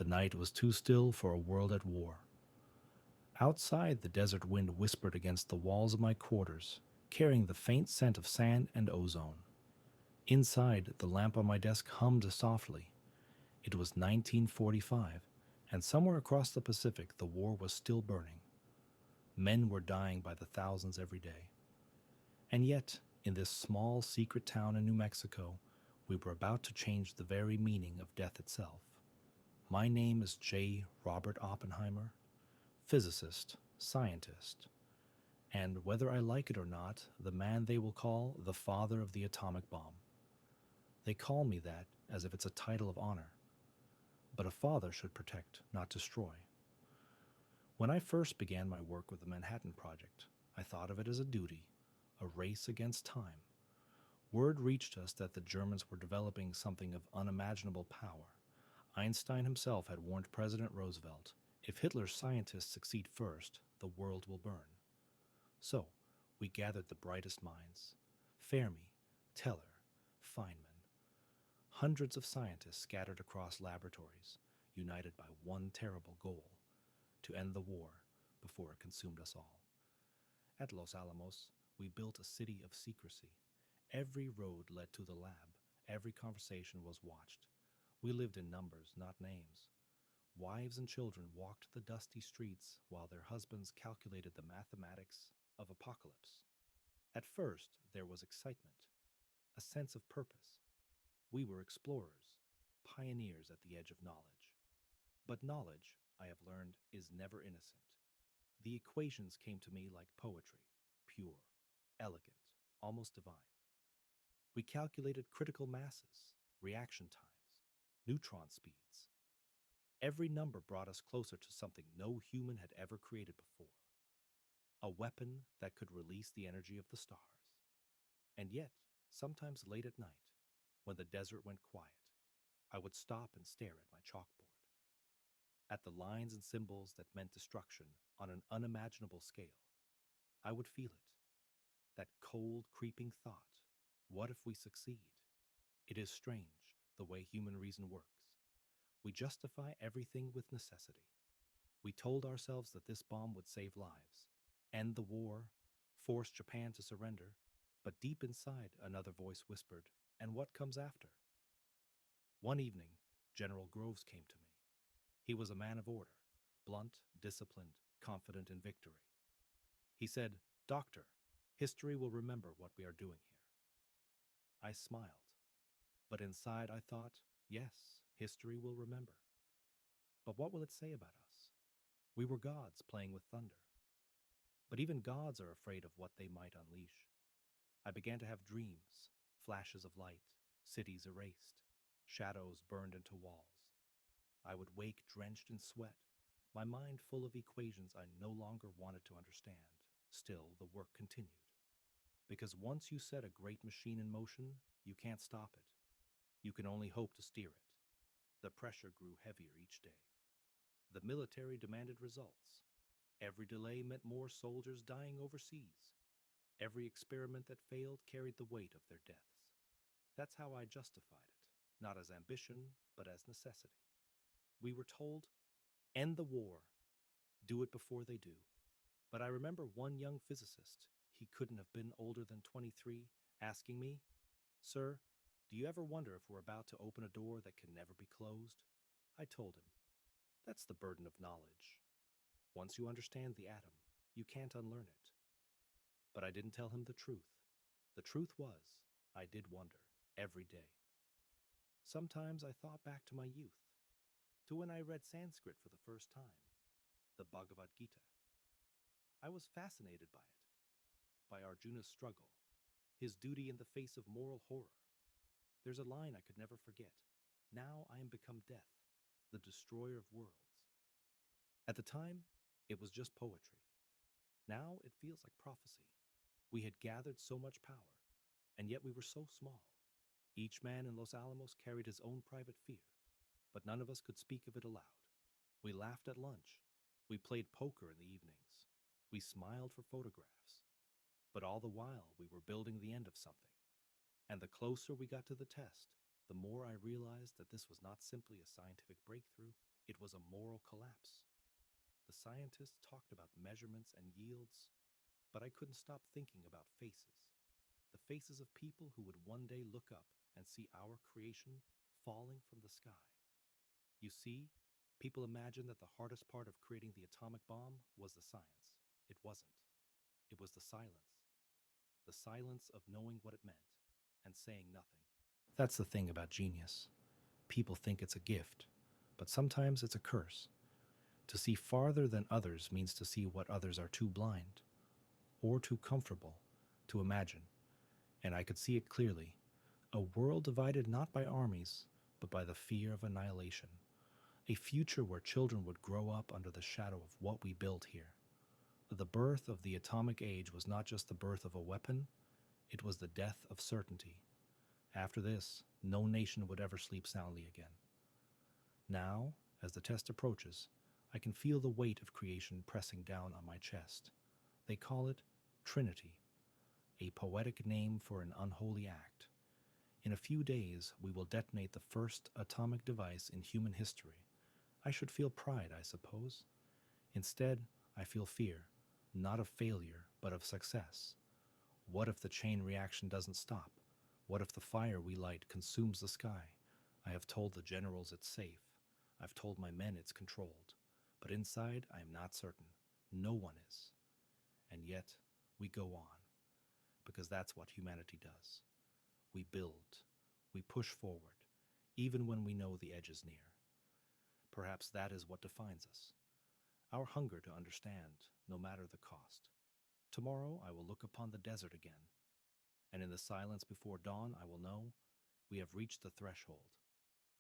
night was too still for a world at war. Outside, the desert wind whispered against the walls of my quarters, carrying the faint scent of sand and ozone. Inside, the lamp on my desk hummed softly. It was 1945, and somewhere across the Pacific, the war was still burning. Men were dying by the thousands every day. And yet, in this small secret town in New Mexico, we were about to change the very meaning of death itself. My name is J. Robert Oppenheimer, physicist, scientist, and whether I like it or not, the man they will call the father of the atomic bomb. They call me that as if it's a title of honor. But a father should protect, not destroy. When I first began my work with the Manhattan Project, I thought of it as a duty, a race against time. Word reached us that the Germans were developing something of unimaginable power. Einstein himself had warned President Roosevelt, if Hitler's scientists succeed first, the world will burn. So, we gathered the brightest minds: Fermi, Teller, Feynman, hundreds of scientists scattered across laboratories, united by one terrible goal: to end the war before it consumed us all. At Los Alamos, we built a city of secrecy. Every road led to the lab, every conversation was watched. We lived in numbers, not names. Wives and children walked the dusty streets while their husbands calculated the mathematics of apocalypse. At first, there was excitement, a sense of purpose. We were explorers, pioneers at the edge of knowledge. But knowledge, I have learned, is never innocent. The equations came to me like poetry, pure, elegant, almost divine. We calculated critical masses, reaction times, neutron speeds. Every number brought us closer to something no human had ever created before: a weapon that could release the energy of the stars. And yet, sometimes late at night, when the desert went quiet, I would stop and stare at my chalkboard, at the lines and symbols that meant destruction on an unimaginable scale. I would feel it, that cold, creeping thought: what if we succeed? It is strange, the way human reason works. We justify everything with necessity. We told ourselves that this bomb would save lives, end the war, force Japan to surrender, but deep inside, another voice whispered, and what comes after? One evening, General Groves came to me. He was a man of order, blunt, disciplined, confident in victory. He said, "Doctor, history will remember what we are doing here." I smiled, but inside I thought, yes, history will remember. But what will it say about us? We were gods playing with thunder. But even gods are afraid of what they might unleash. I began to have dreams, flashes of light, cities erased, shadows burned into walls. I would wake drenched in sweat, my mind full of equations I no longer wanted to understand. Still, the work continued. Because once you set a great machine in motion, you can't stop it. You can only hope to steer it. The pressure grew heavier each day. The military demanded results. Every delay meant more soldiers dying overseas. Every experiment that failed carried the weight of their deaths. That's how I justified it, not as ambition, but as necessity. We were told, end the war, do it before they do. But I remember one young physicist, he couldn't have been older than 23, asking me, "Sir, do you ever wonder if we're about to open a door that can never be closed?" I told him, "That's the burden of knowledge. Once you understand the atom, you can't unlearn it." But I didn't tell him the truth. The truth was, I did wonder, every day. Sometimes I thought back to my youth, to when I read Sanskrit for the first time, the Bhagavad Gita. I was fascinated by it, by Arjuna's struggle, his duty in the face of moral horror. There's a line I could never forget: "Now I am become death, the destroyer of worlds." At the time, it was just poetry. Now it feels like prophecy. We had gathered so much power, and yet we were so small. Each man in Los Alamos carried his own private fear, but none of us could speak of it aloud. We laughed at lunch. We played poker in the evenings. We smiled for photographs. But all the while, we were building the end of something. And the closer we got to the test, the more I realized that this was not simply a scientific breakthrough, It was a moral collapse. The scientists talked about measurements and yields, but I couldn't stop thinking about faces. The faces of people who would one day look up and see our creation falling from the sky. You see, people imagined that the hardest part of creating the atomic bomb was the science. It wasn't. It was the silence. The silence of knowing what it meant and saying nothing. That's the thing about genius. People think it's a gift, but sometimes it's a curse. To see farther than others means to see what others are too blind or too comfortable to imagine. And I could see it clearly. A world divided not by armies, but by the fear of annihilation. A future where children would grow up under the shadow of what we built here. The birth of the atomic age was not just the birth of a weapon, it was the death of certainty. After this, no nation would ever sleep soundly again. Now, as the test approaches, I can feel the weight of creation pressing down on my chest. They call it Trinity, a poetic name for an unholy act. In a few days, we will detonate the first atomic device in human history. I should feel pride, I suppose. Instead, I feel fear, not of failure, but of success. What if the chain reaction doesn't stop? What if the fire we light consumes the sky? I have told the generals it's safe. I've told my men it's controlled. But inside, I am not certain. No one is. And yet, we go on, because that's what humanity does. We build. We push forward, even when we know the edge is near. Perhaps that is what defines us. Our hunger to understand, no matter the cost. Tomorrow I will look upon the desert again, and in the silence before dawn I will know we have reached the threshold,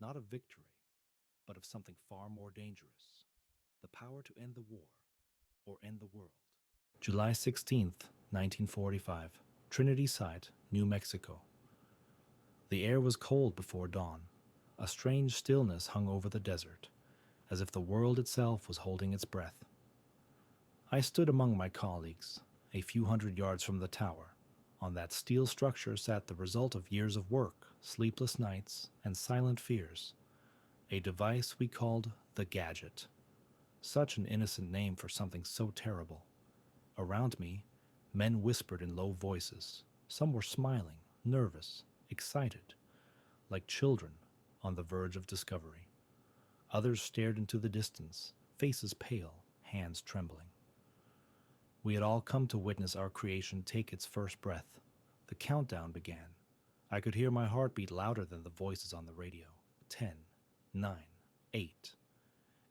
not of victory, but of something far more dangerous, the power to end the war or end the world. July 16th, 1945, Trinity Site, New Mexico. The air was cold before dawn. A strange stillness hung over the desert, as if the world itself was holding its breath. I stood among my colleagues, a few hundred yards from the tower. On that steel structure sat the result of years of work, sleepless nights, and silent fears. A device we called the Gadget. Such an innocent name for something so terrible. Around me, men whispered in low voices. Some were smiling, nervous, excited, like children on the verge of discovery. Others stared into the distance, faces pale, hands trembling. We had all come to witness our creation take its first breath. The countdown began. I could hear my heart beat louder than the voices on the radio. 10, 9, 8.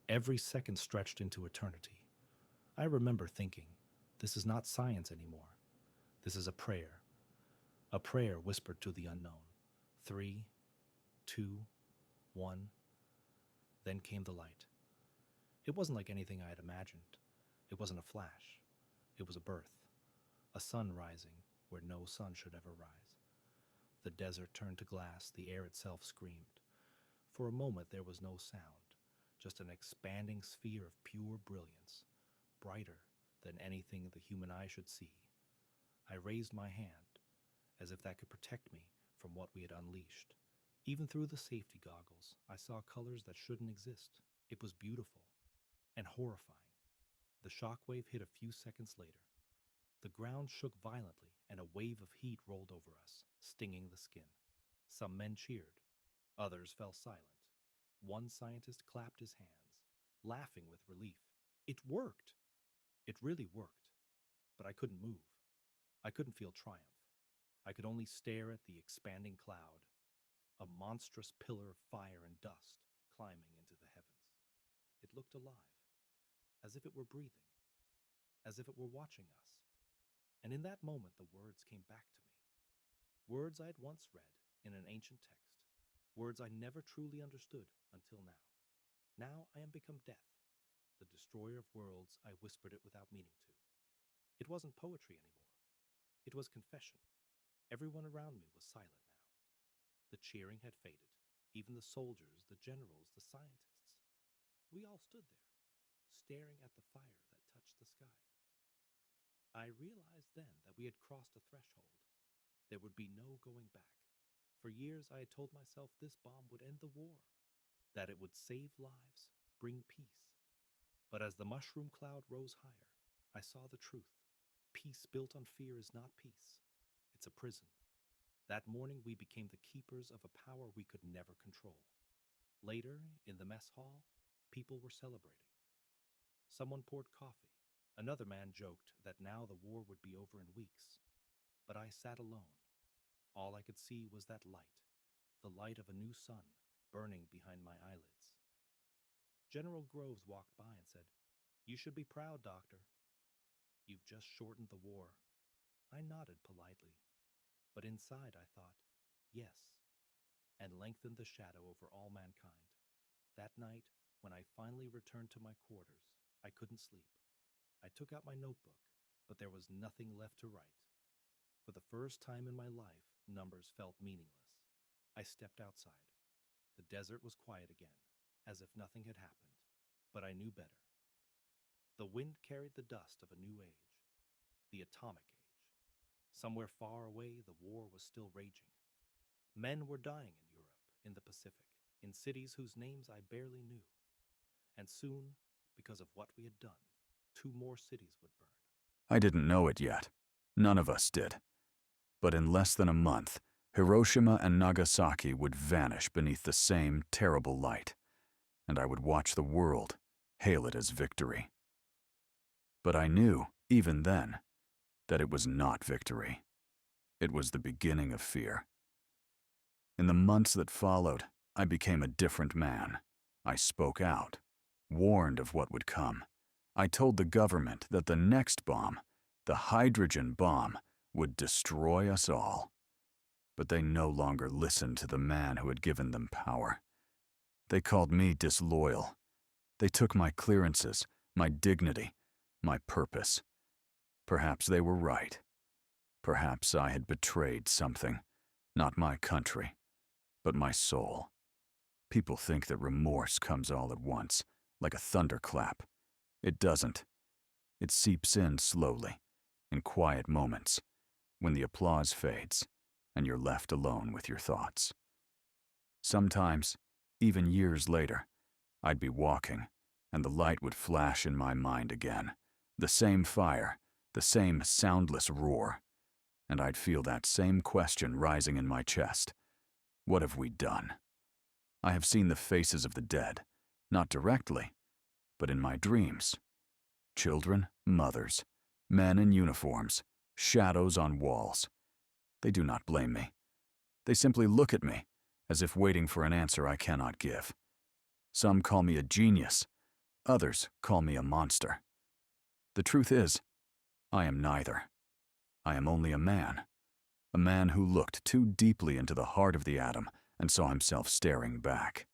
Every second stretched into eternity. I remember thinking, this is not science anymore. This is a prayer whispered to the unknown. 3, 2, 1. Then came the light. It wasn't like anything I had imagined. It wasn't a flash. It was a birth. A sun rising where no sun should ever rise. The desert turned to glass. The air itself screamed. For a moment there was no sound, just an expanding sphere of pure brilliance, brighter than anything the human eye should see. I raised my hand, as if that could protect me from what we had unleashed. Even through the safety goggles, I saw colors that shouldn't exist. It was beautiful and horrifying. The shockwave hit a few seconds later. The ground shook violently, and a wave of heat rolled over us, stinging the skin. Some men cheered. Others fell silent. One scientist clapped his hands, laughing with relief. It worked! It really worked. But I couldn't move. I couldn't feel triumph. I could only stare at the expanding cloud, a monstrous pillar of fire and dust climbing into the heavens. It looked alive, as if it were breathing, as if it were watching us. And in that moment, the words came back to me. Words I had once read in an ancient text. Words I never truly understood until now. Now I am become death. The destroyer of worlds, I whispered it without meaning to. It wasn't poetry anymore. It was confession. Everyone around me was silent now. The cheering had faded. Even the soldiers, the generals, the scientists. We all stood there, staring at the fire that touched the sky. I realized then that we had crossed a threshold. There would be no going back. For years I had told myself this bomb would end the war, that it would save lives, bring peace. But as the mushroom cloud rose higher, I saw the truth. Peace built on fear is not peace, it's a prison. That morning, we became the keepers of a power we could never control. Later, in the mess hall, people were celebrating. Someone poured coffee. Another man joked that now the war would be over in weeks. But I sat alone. All I could see was that light, the light of a new sun burning behind my eyelids. General Groves walked by and said, "You should be proud, Doctor. You've just shortened the war." I nodded politely, but inside I thought, yes, and lengthened the shadow over all mankind. That night, when I finally returned to my quarters, I couldn't sleep. I took out my notebook, but there was nothing left to write. For the first time in my life, numbers felt meaningless. I stepped outside. The desert was quiet again, as if nothing had happened. But I knew better. The wind carried the dust of a new age, the atomic age. Somewhere far away, the war was still raging. Men were dying in Europe, in the Pacific, in cities whose names I barely knew. And soon, because of what we had done, 2 more cities would burn. I didn't know it yet. None of us did. But in less than a month, Hiroshima and Nagasaki would vanish beneath the same terrible light, and I would watch the world hail it as victory. But I knew, even then, that it was not victory. It was the beginning of fear. In the months that followed, I became a different man. I spoke out, warned of what would come. I told the government that the next bomb, the hydrogen bomb, would destroy us all. But they no longer listened to the man who had given them power. They called me disloyal. They took my clearances, my dignity, my purpose. Perhaps they were right. Perhaps I had betrayed something, not my country, but my soul. People think that remorse comes all at once, like a thunderclap. It doesn't. It seeps in slowly, in quiet moments, when the applause fades and you're left alone with your thoughts. Sometimes, even years later, I'd be walking, and the light would flash in my mind again. The same fire, the same soundless roar, and I'd feel that same question rising in my chest. What have we done? I have seen the faces of the dead, not directly, but in my dreams. Children, mothers, men in uniforms, shadows on walls. They do not blame me. They simply look at me, as if waiting for an answer I cannot give. Some call me a genius. Others call me a monster. The truth is, I am neither. I am only a man who looked too deeply into the heart of the atom and saw himself staring back.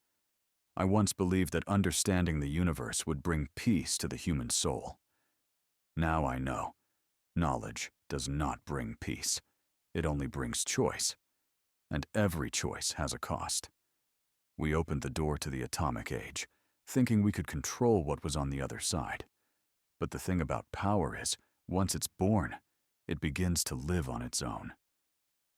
I once believed that understanding the universe would bring peace to the human soul. Now I know, knowledge does not bring peace. It only brings choice, and every choice has a cost. We opened the door to the atomic age, thinking we could control what was on the other side. But the thing about power is, once it's born, it begins to live on its own.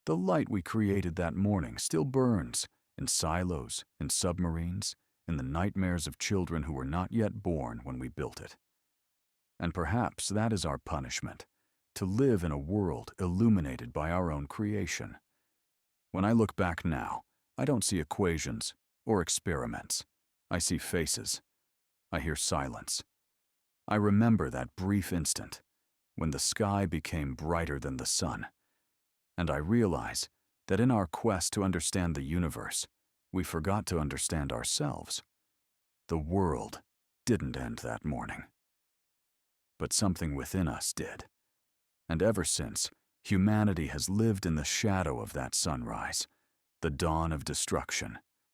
The light we created that morning still burns, in silos, in submarines, in the nightmares of children who were not yet born when we built it. And perhaps that is our punishment, to live in a world illuminated by our own creation. When I look back now, I don't see equations or experiments. I see faces. I hear silence. I remember that brief instant when the sky became brighter than the sun, and I realize that in our quest to understand the universe, we forgot to understand ourselves. The world didn't end that morning. But something within us did. And ever since, humanity has lived in the shadow of that sunrise, the dawn of destruction.